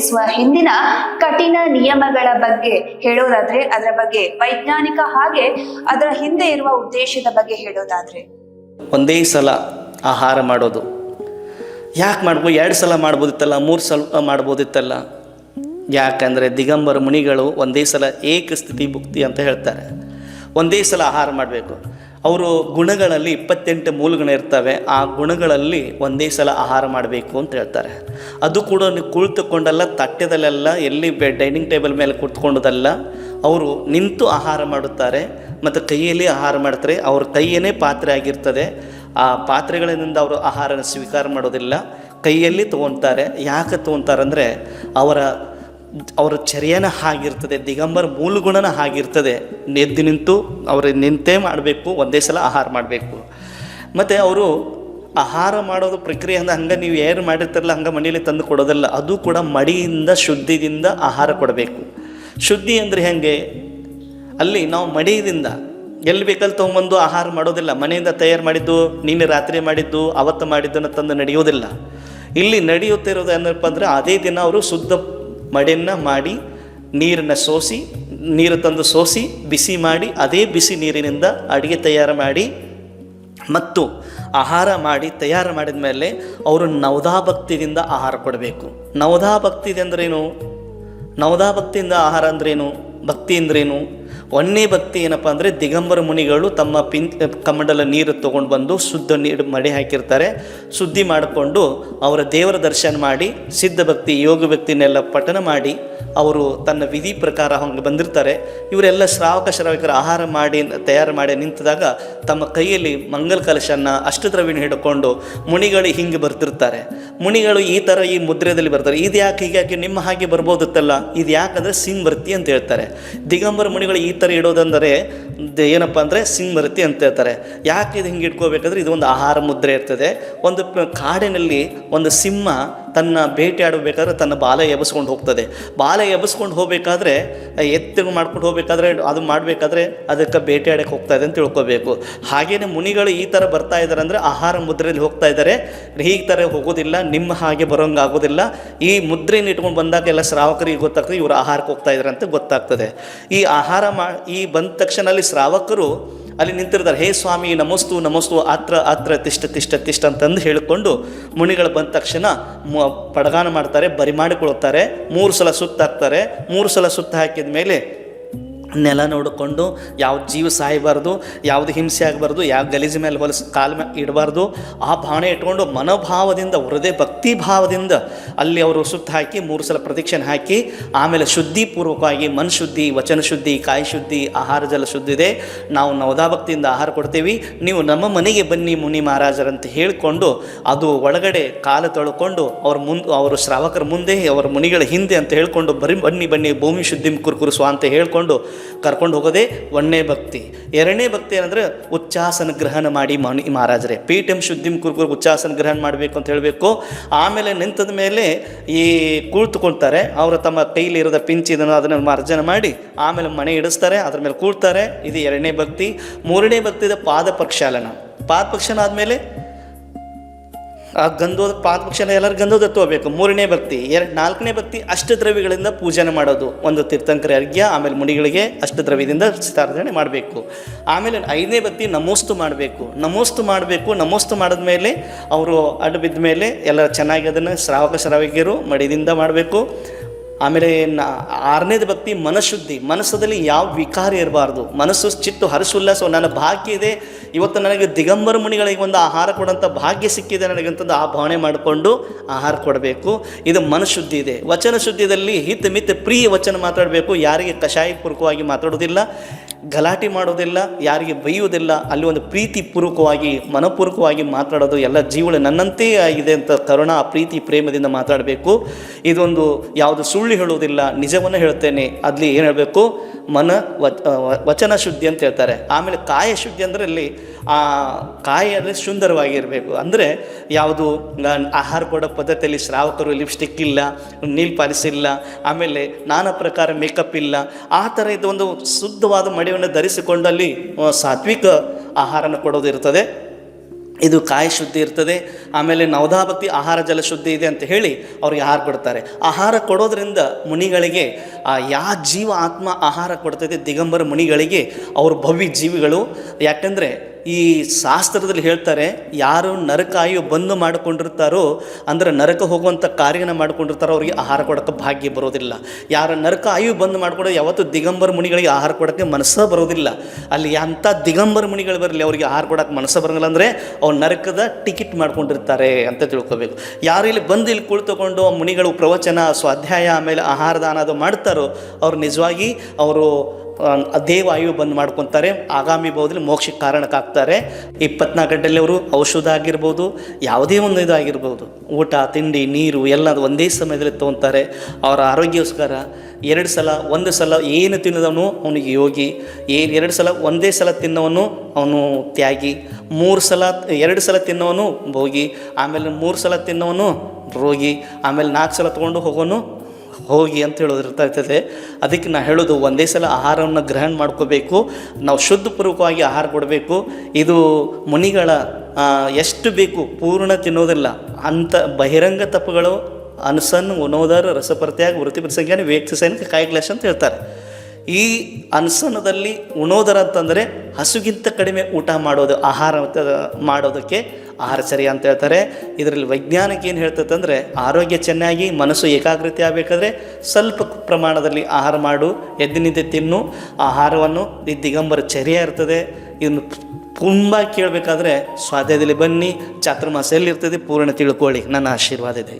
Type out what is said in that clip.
ಸೇವಿಸುವ ಹಿಂದಿನ ಕಠಿಣ ನಿಯಮಗಳ ಬಗ್ಗೆ ಹೇಳೋದಾದ್ರೆ, ಅದರ ಬಗ್ಗೆ ವೈಜ್ಞಾನಿಕ ಹಾಗೆ ಅದರ ಹಿಂದೆ ಇರುವ ಉದ್ದೇಶದ ಬಗ್ಗೆ ಹೇಳೋದಾದ್ರೆ, ಒಂದೇ ಸಲ ಆಹಾರ ಮಾಡೋದು ಯಾಕೆ ಮಾಡ್ಬೋದು? 2 ಸಲ ಮಾಡ್ಬೋದಿತ್ತಲ್ಲ, 3 ಸಲ ಮಾಡ್ಬೋದಿತ್ತಲ್ಲ. ಯಾಕಂದರೆ ದಿಗಂಬರ ಮುನಿಗಳು ಒಂದೇ ಸಲ ಏಕಸ್ಥಿತಿ ಭುಕ್ತಿ ಅಂತ ಹೇಳ್ತಾರೆ. ಒಂದೇ ಸಲ ಆಹಾರ ಮಾಡಬೇಕು. ಅವರು ಗುಣಗಳಲ್ಲಿ 28 ಮೂಲಗುಣ ಇರ್ತವೆ. ಆ ಗುಣಗಳಲ್ಲಿ ಒಂದೇ ಸಲ ಆಹಾರ ಮಾಡಬೇಕು ಅಂತ ಹೇಳ್ತಾರೆ. ಅದು ಕೂಡ ಕುಳಿತುಕೊಂಡಲ್ಲ, ತಟ್ಟೆದಲ್ಲೆಲ್ಲ, ಎಲ್ಲಿ ಡೈನಿಂಗ್ ಟೇಬಲ್ ಮೇಲೆ ಕುಳಿತುಕೊಂಡದಲ್ಲ, ಅವರು ನಿಂತು ಆಹಾರ ಮಾಡುತ್ತಾರೆ ಮತ್ತು ಕೈಯಲ್ಲಿ ಆಹಾರ ಮಾಡ್ತಾರೆ. ಅವ್ರ ಕೈಯೇ ಪಾತ್ರೆ ಆಗಿರ್ತದೆ. ಆ ಪಾತ್ರೆಗಳಿಂದ ಅವರು ಆಹಾರನ ಸ್ವೀಕಾರ ಮಾಡೋದಿಲ್ಲ, ಕೈಯಲ್ಲಿ ತೊಗೊತಾರೆ. ಯಾಕೆ ತೊಗೊತಾರೆ ಅಂದರೆ ಅವರ ಚರ್ಯನ ಹಾಗಿರ್ತದೆ, ದಿಗಂಬರ ಮೂಲಗುಣನ ಹಾಗಿರ್ತದೆ. ಎದ್ದು ನಿಂತು ಅವರು ನಿಂತೇ ಮಾಡಬೇಕು, ಒಂದೇ ಸಲ ಆಹಾರ ಮಾಡಬೇಕು. ಮತ್ತು ಅವರು ಆಹಾರ ಮಾಡೋದು ಪ್ರಕ್ರಿಯೆ ಅಂದರೆ ಹಂಗೆ ನೀವು ಏನು ಮಾಡಿರ್ತಾರಲ್ಲ ಹಂಗೆ ಮನೆಯಲ್ಲಿ ತಂದು ಕೊಡೋದಲ್ಲ. ಅದು ಕೂಡ ಮಡಿಯಿಂದ ಶುದ್ಧಿದಿಂದ ಆಹಾರ ಕೊಡಬೇಕು. ಶುದ್ಧಿ ಅಂದರೆ ಹೇಗೆ? ಅಲ್ಲಿ ನಾವು ಮಡಿಯಿಂದ ಎಲ್ಲಿ ಬೇಕಲ್ಲಿ ತೊಗೊಂಬಂದು ಆಹಾರ ಮಾಡೋದಿಲ್ಲ. ಮನೆಯಿಂದ ತಯಾರು ಮಾಡಿದ್ದು, ನಿನ್ನೆ ರಾತ್ರಿ ಮಾಡಿದ್ದು, ಅವತ್ತು ಮಾಡಿದ್ದನ್ನು ತಂದು ನಡೆಯೋದಿಲ್ಲ. ಇಲ್ಲಿ ನಡೆಯುತ್ತಿರೋದು ಏನಪ್ಪ ಅಂದರೆ, ಅದೇ ದಿನ ಅವರು ಶುದ್ಧ ಮಡಿಯನ್ನು ಮಾಡಿ, ನೀರನ್ನು ಸೋಸಿ, ನೀರು ತಂದು ಸೋಸಿ ಬಿಸಿ ಮಾಡಿ, ಅದೇ ಬಿಸಿ ನೀರಿನಿಂದ ಅಡುಗೆ ತಯಾರು ಮಾಡಿ ಮತ್ತು ಆಹಾರ ಮಾಡಿ ತಯಾರು ಮಾಡಿದ ಮೇಲೆ ಅವರು ನವದಾಭಕ್ತಿಯಿಂದ ಆಹಾರ ಕೊಡಬೇಕು. ನವದಾಭಕ್ತಿ ಅಂದ್ರೇನು? ನವದಾಭಕ್ತಿಯಿಂದ ಆಹಾರ ಅಂದ್ರೇನು? ಭಕ್ತಿ ಅಂದ್ರೇನು? ಒಂದೇ ಭಕ್ತಿ ಏನಪ್ಪ ಅಂದರೆ, ದಿಗಂಬರ ಮುನಿಗಳು ತಮ್ಮ ಕಮಂಡಲ ನೀರು ತೊಗೊಂಡು ಬಂದು ಶುದ್ಧ ನೀರು ಮಡಿ ಹಾಕಿರ್ತಾರೆ. ಶುದ್ಧಿ ಮಾಡಿಕೊಂಡು ಅವರ ದೇವರ ದರ್ಶನ ಮಾಡಿ ಸಿದ್ಧ ಭಕ್ತಿ ಯೋಗ ಭಕ್ತಿನೆಲ್ಲ ಪಠನ ಮಾಡಿ ಅವರು ತನ್ನ ವಿಧಿ ಪ್ರಕಾರ ಹಂಗೆ ಬಂದಿರ್ತಾರೆ. ಇವರೆಲ್ಲ ಶ್ರಾವಕರ ಆಹಾರ ಮಾಡಿ ತಯಾರು ಮಾಡಿ ನಿಂತಿದಾಗ ತಮ್ಮ ಕೈಯಲ್ಲಿ ಮಂಗಲ ಕಲಶನ ಅಷ್ಟದ್ರವ್ಯನ ಹಿಡ್ಕೊಂಡು ಮುನಿಗಳು ಹಿಂಗೆ ಬರ್ತಿರ್ತಾರೆ. ಮುನಿಗಳು ಈ ಥರ ಈ ಮುದ್ರೆಯಲ್ಲಿ ಬರ್ತಾರೆ. ಇದು ಯಾಕೆ ಹೀಗಾಗಿ ನಿಮ್ಮ ಹಾಗೆ ಬರ್ಬೋದಿತ್ತಲ್ಲ, ಇದು ಯಾಕಂದರೆ ಸಿಂಹವರ್ತಿ ಅಂತ ಹೇಳ್ತಾರೆ. ದಿಗಂಬರ ಮುನಿಗಳು ಈ ಥರ ಇಡೋದಂದರೆ ಏನಪ್ಪ ಅಂದರೆ ಸಿಂಹವರ್ತಿ ಅಂತ ಹೇಳ್ತಾರೆ. ಯಾಕೆ ಇದು ಹಿಂಗೆ ಇಟ್ಕೋಬೇಕಾದ್ರೆ, ಇದು ಒಂದು ಆಹಾರ ಮುದ್ರೆ ಇರ್ತದೆ. ಒಂದು ಕಾಡಿನಲ್ಲಿ ಒಂದು ಸಿಂಹ ತನ್ನ ಬೇಟೆಯಾಡಬೇಕಾದ್ರೆ ತನ್ನ ಬಾಲ ಎಬ್ಸ್ಕೊಂಡು ಹೋಗ್ತದೆ. ಬಾಲ ಎಬ್ಸ್ಕೊಂಡು ಹೋಗಬೇಕಾದ್ರೆ, ಎತ್ತಿಗೆ ಮಾಡ್ಕೊಂಡು ಹೋಗಬೇಕಾದ್ರೆ, ಅದು ಮಾಡಬೇಕಾದ್ರೆ ಅದಕ್ಕೆ ಬೇಟೆಯಾಡಕ್ಕೆ ಹೋಗ್ತಾ ಇದೆ ಅಂತ ತಿಳ್ಕೊಬೇಕು. ಹಾಗೆಯೇ ಮುನಿಗಳು ಈ ಥರ ಬರ್ತಾ ಇದ್ದಾರೆ ಅಂದರೆ ಆಹಾರ ಮುದ್ರೆಯಲ್ಲಿ ಹೋಗ್ತಾ ಇದ್ದಾರೆ. ಈ ಥರ ಹೋಗೋದಿಲ್ಲ, ನಿಮ್ಮ ಹಾಗೆ ಬರೋಂಗೆ ಆಗೋದಿಲ್ಲ. ಈ ಮುದ್ರೆನ ಇಟ್ಕೊಂಡು ಬಂದಾಗ ಎಲ್ಲ ಶ್ರಾವಕರಿಗೆ ಗೊತ್ತಾಗ್ತದೆ ಇವರು ಆಹಾರಕ್ಕೆ ಹೋಗ್ತಾ ಇದ್ದಾರೆ ಅಂತ ಗೊತ್ತಾಗ್ತದೆ. ಈ ಆಹಾರ ಈ ಬಂದ ತಕ್ಷಣ ಅಲ್ಲಿ ಶ್ರಾವಕರು ಅಲ್ಲಿ ನಿಂತಿರ್ತಾರೆ. ಹೇ ಸ್ವಾಮಿ ನಮಸ್ತು ನಮಸ್ತು ಅತ್ರ ತಿಷ್ಟ ಅಂತಂದು ಹೇಳಿಕೊಂಡು ಮುನಿಗಳು ಬಂದ ತಕ್ಷಣ ಪಡಗಾನ ಮಾಡ್ತಾರೆ, ಬರಿ ಮಾಡಿಕೊಳ್ತಾರೆ. 3 ಸಲ ಸುತ್ತ ಹಾಕ್ತಾರೆ. 3 ಸಲ ಸುತ್ತ ಹಾಕಿದ ಮೇಲೆ ನೆಲ ನೋಡಿಕೊಂಡು ಯಾವ್ದು ಜೀವ ಸಾಯಬಾರ್ದು, ಯಾವುದು ಹಿಂಸೆ ಆಗಬಾರ್ದು, ಯಾವ ಗಲೀಜು ಮೇಲೆ ಕಾಲ ಮೇಲೆ ಇಡಬಾರ್ದು. ಆ ಭಾವನೆ ಇಟ್ಕೊಂಡು ಮನೋಭಾವದಿಂದ, ಹೃದಯ ಭಕ್ತಿ ಭಾವದಿಂದ ಅಲ್ಲಿ ಅವರು ಸುತ್ತ ಹಾಕಿ 3 ಸಲ ಪ್ರದಕ್ಷಿಣೆ ಹಾಕಿ ಆಮೇಲೆ ಶುದ್ಧಿಪೂರ್ವಕವಾಗಿ ಮನಶುದ್ಧಿ, ವಚನ ಶುದ್ಧಿ, ಕಾಯಿ ಶುದ್ಧಿ, ಆಹಾರ ಜಲ ಶುದ್ಧಿ ಇದೆ, ನಾವು ನವದಾಭಕ್ತಿಯಿಂದ ಆಹಾರ ಕೊಡ್ತೀವಿ, ನೀವು ನಮ್ಮ ಮನೆಗೆ ಬನ್ನಿ ಮುನಿ ಮಹಾರಾಜರಂತ ಹೇಳಿಕೊಂಡು ಅದು ಒಳಗಡೆ ಕಾಲು ತೊಳ್ಕೊಂಡು ಅವರು ಶ್ರಾವಕರ ಮುಂದೆ, ಅವರ ಮುನಿಗಳ ಹಿಂದೆ ಅಂತ ಹೇಳ್ಕೊಂಡು ಬನ್ನಿ ಭೂಮಿ ಶುದ್ಧಿ ಕುರುಕುರುಸುವ ಅಂತ ಹೇಳ್ಕೊಂಡು ಕರ್ಕೊಂಡು ಹೋಗೋದೇ ಒಂದನೇ ಭಕ್ತಿ. 2ನೇ ಭಕ್ತಿ ಏನಂದರೆ ಉಚ್ಚಾಸನ ಗ್ರಹಣ ಮಾಡಿ ಮಹಾರಾಜರೇ ಪೀಠಂ ಶುದ್ಧಿಂ ಕುರುಕುರು ಉಚ್ಚಾಸನ ಗ್ರಹಣ ಮಾಡಬೇಕು ಅಂತ ಹೇಳಬೇಕು. ಆಮೇಲೆ ನಿಂತದ ಮೇಲೆ ಈ ಕುಳಿತುಕೊಳ್ತಾರೆ. ಅವರು ತಮ್ಮ ಕೈಲಿರೋದ ಪಿಂಚಿದನ್ನು ಅದನ್ನು ಮಾರ್ಜನ ಮಾಡಿ ಆಮೇಲೆ ಮಣೆ ಇಡಿಸ್ತಾರೆ, ಅದ್ರ ಮೇಲೆ ಕೂಳ್ತಾರೆ. ಇದು 2ನೇ ಭಕ್ತಿ. 3ನೇ ಭಕ್ತಿದ ಪಾದ ಪ್ರಕ್ಷಾಲನ. ಪಾದ ಪ್ರಕ್ಷಾಲನ ಆದಮೇಲೆ ಆ ಪಾದ ಪ್ರಕ್ಷಾಲನ ಎಲ್ಲರೂ ಗಂಧೋದ ತಗೋಬೇಕು. 3ನೇ ಭಕ್ತಿ. 4ನೇ ಭಕ್ತಿ ಅಷ್ಟದ್ರವ್ಯಗಳಿಂದ ಪೂಜನೆ ಮಾಡೋದು. ಒಂದು ತೀರ್ಥಂಕರ ಅರ್ಘ್ಯ, ಆಮೇಲೆ ಮುನಿಗಳಿಗೆ ಅಷ್ಟದ್ರವ್ಯದಿಂದ ಸ್ಥಾಪನೆ ಮಾಡಬೇಕು. ಆಮೇಲೆ 5ನೇ ಭಕ್ತಿ ನಮೋಸ್ತು ಮಾಡಬೇಕು. ನಮೋಸ್ತು ಮಾಡಿದ್ಮೇಲೆ ಅವರು ಅಡ್ಡು ಬಿದ್ದ ಮೇಲೆ ಎಲ್ಲ ಚೆನ್ನಾಗಿ ಅದನ್ನು ಶ್ರಾವಕಿಯರು ಮಡಿದಿಂದ ಮಾಡಬೇಕು. ಆಮೇಲೆ 6ನೇದು ಭಕ್ತಿ ಮನಶುದ್ಧಿ. ಮನಸ್ಸದಲ್ಲಿ ಯಾವ ವಿಕಾರ ಇರಬಾರ್ದು. ಮನಸ್ಸು ಚಿತ್ತು ಹರ್ಷೋಲ್ಲಾಸ, ನನ್ನ ಭಾಗ್ಯ ಇದೆ, ಇವತ್ತು ನನಗೆ ದಿಗಂಬರ ಮುನಿಗಳಿಗೆ ಒಂದು ಆಹಾರ ಕೊಡೋಂಥ ಭಾಗ್ಯ ಸಿಕ್ಕಿದೆ ನನಗಂತಂದು ಆ ಭಾವನೆ ಮಾಡಿಕೊಂಡು ಆಹಾರ ಕೊಡಬೇಕು. ಇದು ಮನಶುದ್ಧಿ ಇದೆ. ವಚನ ಶುದ್ಧಿಯಲ್ಲಿ ಹಿತ ಮಿತ ಪ್ರಿಯ ವಚನ ಮಾತಾಡಬೇಕು. ಯಾರಿಗೆ ಕಷಾಯಪೂರ್ವಕವಾಗಿ ಮಾತಾಡೋದಿಲ್ಲ, ಗಲಾಟೆ ಮಾಡೋದಿಲ್ಲ, ಯಾರಿಗೆ ಬೈಯೋದಿಲ್ಲ. ಅಲ್ಲಿ ಒಂದು ಪ್ರೀತಿಪೂರ್ವಕವಾಗಿ ಮನಪೂರ್ವಕವಾಗಿ ಮಾತಾಡೋದು. ಎಲ್ಲ ಜೀವನ ನನ್ನಂತೆ ಆಗಿದೆ ಅಂತ ಕರುಣ ಪ್ರೀತಿ ಪ್ರೇಮದಿಂದ ಮಾತಾಡಬೇಕು. ಇದೊಂದು ಯಾವುದು ಸುಳ್ಳು ಹೇಳುವುದಿಲ್ಲ, ನಿಜವನ್ನು ಹೇಳ್ತೇನೆ. ಅಲ್ಲಿ ಏನು ಹೇಳಬೇಕು? ವಚನ ಶುದ್ಧಿ ಅಂತ ಹೇಳ್ತಾರೆ. ಆಮೇಲೆ ಕಾಯ ಶುದ್ಧಿ ಅಂದರೆ ಅಲ್ಲಿ ಆ ಕಾಯಲ್ಲಿ ಸುಂದರವಾಗಿರಬೇಕು. ಅಂದರೆ ಯಾವುದು ಆಹಾರ ಕೊಡೋ ಪದ್ಧತಿಯಲ್ಲಿ ಶ್ರಾವಕರು ಲಿಪ್ಸ್ಟಿಕ್ ಇಲ್ಲ, ನೀಲ್ ಪಾಲಿಸ್ ಇಲ್ಲ, ಆಮೇಲೆ ನಾನಾ ಪ್ರಕಾರ ಮೇಕಪ್ ಇಲ್ಲ. ಆ ಥರ ಇದೊಂದು ಶುದ್ಧವಾದ ಮಡಿಯನ್ನು ಧರಿಸಿಕೊಂಡು ಅಲ್ಲಿ ಸಾತ್ವಿಕ ಆಹಾರನ ಕೊಡೋದು ಇರ್ತದೆ. ಇದು ಕಾಯ ಶುದ್ಧಿ ಇರ್ತದೆ. ಆಮೇಲೆ ನವಧಾಭಕ್ತಿ ಆಹಾರ ಜಲ ಶುದ್ಧಿ ಇದೆ ಅಂತ ಹೇಳಿ ಅವ್ರಿಗೆ ಆಹಾರ ಕೊಡ್ತಾರೆ. ಆಹಾರ ಕೊಡೋದ್ರಿಂದ ಮುನಿಗಳಿಗೆ ಯಾವ ಜೀವ ಆತ್ಮ ಆಹಾರ ಕೊಡ್ತೈತೆ ದಿಗಂಬರ ಮುನಿಗಳಿಗೆ ಅವರು ಭವ್ಯ ಜೀವಿಗಳು. ಯಾಕಂದರೆ ಈ ಶಾಸ್ತ್ರದಲ್ಲಿ ಹೇಳ್ತಾರೆ, ಯಾರು ನರಕಾಯು ಬಂದು ಮಾಡಿಕೊಂಡಿರ್ತಾರೋ ಅಂದರೆ ನರಕ ಹೋಗುವಂಥ ಕಾರ್ಯನ ಮಾಡ್ಕೊಂಡಿರ್ತಾರೋ ಅವ್ರಿಗೆ ಆಹಾರ ಕೊಡೋಕ್ಕೆ ಭಾಗ್ಯ ಬರೋದಿಲ್ಲ. ಯಾರು ನರಕ ಆಯು ಬಂದು ಮಾಡ್ಕೊಡೋ ಯಾವತ್ತೂ ದಿಗಂಬರ ಮುನಿಗಳಿಗೆ ಆಹಾರ ಕೊಡೋಕ್ಕೆ ಮನಸ್ಸೇ ಬರೋದಿಲ್ಲ. ಅಲ್ಲಿ ಅಂಥ ದಿಗಂಬರ ಮುನಿಗಳು ಬರಲಿ ಅವ್ರಿಗೆ ಆಹಾರ ಕೊಡೋಕ್ಕೆ ಮನಸ್ಸೇ ಬರೋಂಗಿಲ್ಲ. ಅಂದರೆ ಅವ್ರು ನರಕದ ಟಿಕೆಟ್ ಮಾಡ್ಕೊಂಡಿರ್ತಾರೆ ಅಂತ ತಿಳ್ಕೊಬೇಕು. ಯಾರು ಇಲ್ಲಿ ಬಂದು ಇಲ್ಲಿ ಕುಳಿತುಕೊಂಡು ಮುನಿಗಳು ಪ್ರವಚನ, ಸ್ವಾಧ್ಯಾಯ, ಆಮೇಲೆ ಆಹಾರ ದಾನ ಅದು ಮಾಡ್ತಾರೋ ಅವ್ರು ನಿಜವಾಗಿ ಅವರು ದೇವಾಯು ಬಂದು ಮಾಡ್ಕೊತಾರೆ, ಆಗಾಮಿ ಭಾವದಲ್ಲಿ ಮೋಕ್ಷಕ್ಕೆ ಕಾರಣಕ್ಕಾಗ್ತಾರೆ. 24 ಗಂಟೆಯಲ್ಲಿ ಅವರು ಔಷಧ ಆಗಿರ್ಬೋದು, ಯಾವುದೇ ಒಂದು ಇದು ಆಗಿರ್ಬೋದು, ಊಟ ತಿಂಡಿ ನೀರು ಎಲ್ಲ ಒಂದೇ ಸಮಯದಲ್ಲಿ ತೊಗೊತಾರೆ. ಅವರ ಆರೋಗ್ಯಕ್ಕೋಸ್ಕರ 2 ಸಲ 1 ಸಲ ಏನು ತಿನ್ನೋದವನು ಅವನಿಗೆ ಯೋಗಿ, 2 ಸಲ ಒಂದೇ ಸಲ ತಿನ್ನೋವನು ಅವನು ತ್ಯಾಗಿ, 3 ಸಲ 2 ಸಲ ತಿನ್ನೋವನು ಭೋಗಿ, ಆಮೇಲೆ 3 ಸಲ ತಿನ್ನೋವನು ರೋಗಿ, ಆಮೇಲೆ 4 ಸಲ ತೊಗೊಂಡು ಹೋಗೋನು ಹೋಗಿ ಅಂತ ಹೇಳೋದಿರ್ತೈತದೆ. ಅದಕ್ಕೆ ನಾನು ಹೇಳೋದು ಒಂದೇ ಸಲ ಆಹಾರವನ್ನು ಗ್ರಹಣ ಮಾಡ್ಕೋಬೇಕು, ನಾವು ಶುದ್ಧಪೂರ್ವಕವಾಗಿ ಆಹಾರ ಕೊಡಬೇಕು. ಇದು ಮುನಿಗಳ ಎಷ್ಟು ಬೇಕು ಪೂರ್ಣ ತಿನ್ನೋದಿಲ್ಲ. ಅಂಥ ಬಹಿರಂಗ ತಪ್ಪುಗಳು ಅನಸನ್ ಉಣೋದರ ರಸಪರ್ತ್ಯಾಗ ವೃತ್ತಿಪರ ಸಂಖ್ಯಾನ ವ್ಯಕ್ತಿಸೈನಿಕ ಕಾಯಿಗ್ಲಾಶ ಅಂತ ಹೇಳ್ತಾರೆ. ಈ ಅನಸನದಲ್ಲಿ ಉಣೋದರ ಅಂತಂದರೆ ಹಸುಗಿಂತ ಕಡಿಮೆ ಊಟ ಮಾಡೋದು, ಆಹಾರ ಮಾಡೋದಕ್ಕೆ ಆಹಾರಚರ್ಯ ಅಂತ ಹೇಳ್ತಾರೆ. ಇದರಲ್ಲಿ ವೈಜ್ಞಾನಿಕ ಏನು ಹೇಳ್ತೈತೆ ಅಂದರೆ, ಆರೋಗ್ಯ ಚೆನ್ನಾಗಿ ಮನಸ್ಸು ಏಕಾಗ್ರತೆ ಆಗಬೇಕಾದ್ರೆ ಸ್ವಲ್ಪ ಪ್ರಮಾಣದಲ್ಲಿ ಆಹಾರ ಮಾಡು, ಎದ್ದಿನಿದ್ದೆ ತಿನ್ನು. ಆಹಾರವನ್ನು ಈ ದಿಗಂಬರ ಚರ್ಯ ಇರ್ತದೆ. ಇದನ್ನು ತುಂಬ ಕೇಳಬೇಕಾದ್ರೆ ಸ್ವಾಧ್ಯಾಯದಲ್ಲಿ ಬನ್ನಿ, ಚಾತುರ್ಮಾಸ ಎಲ್ಲಿರ್ತದೆ ಪೂರ್ಣ ತಿಳ್ಕೊಳ್ಳಿ. ನನ್ನ ಆಶೀರ್ವಾದ ಇದೆ.